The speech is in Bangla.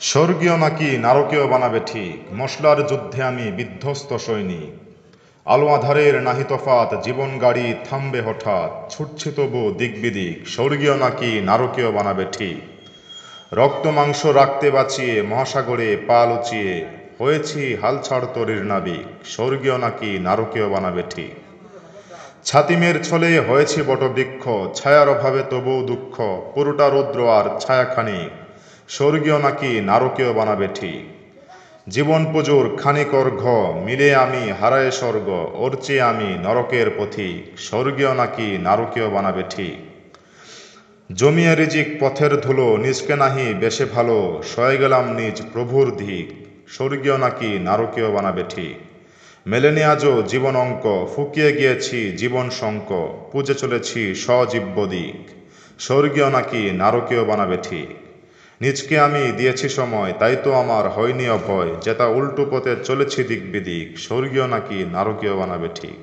স্বর্গীয় নাকি নারকীয় বানাবে ঠিক, মশলার যুদ্ধে আমি বিধ্বস্ত সৈনিক। আলো আঁধারের নাহি তফাত, জীবন গাড়ি থামবে হঠাৎ, ছুটছে তবু দিক বিদিক, স্বর্গীয় নাকি নারকীয় বানাবে ঠিক। রক্ত মাংস রাখতে বাঁচিয়ে মহাসাগরে পা লুচিয়ে হয়েছি হালছাড় তরির নাবিক, স্বর্গীয় নাকি নারকীয় বানাবে ঠিক। ছাতিমের ছলে হয়েছে বটবৃক্ষ, ছায়ার অভাবে তবুও দুঃখ, পুরোটা রৌদ্র আর ছায়াখানিক, স্বর্গীয় নাকি নারকীয় বানাবে ঠিক। জীবন পুজোর খানিক অর্ঘ মিলে আমি হারায়ে স্বর্গ, ওর চেয়ে আমি নরকের পথিক, স্বর্গীয় নাকি নারকীয় বানাবে ঠিক। জমিয়ে রিজিক পথের ধুলো, নিজকে নাহি বেশে ভালো, সয়ে গেলাম নিজ প্রভুর ধিক, স্বর্গীয় নাকি নারকীয় বানাবে ঠিক। মেলেনি আজও জীবন অঙ্ক, ফুকিয়ে গিয়েছি জীবন শঙ্ক, পুজে চলেছি সজীব্য দিক, স্বর্গীয় নাকি নারকীয় বানাবে ঠিক। নিজকে আমি দিয়েছি সময়, তাই তো আমার হয়নি অভয়, যেটা উল্টো পথে চলেছি দিক বিদিক, স্বর্গীয় নাকি নারকীয় বানাবে ঠিক।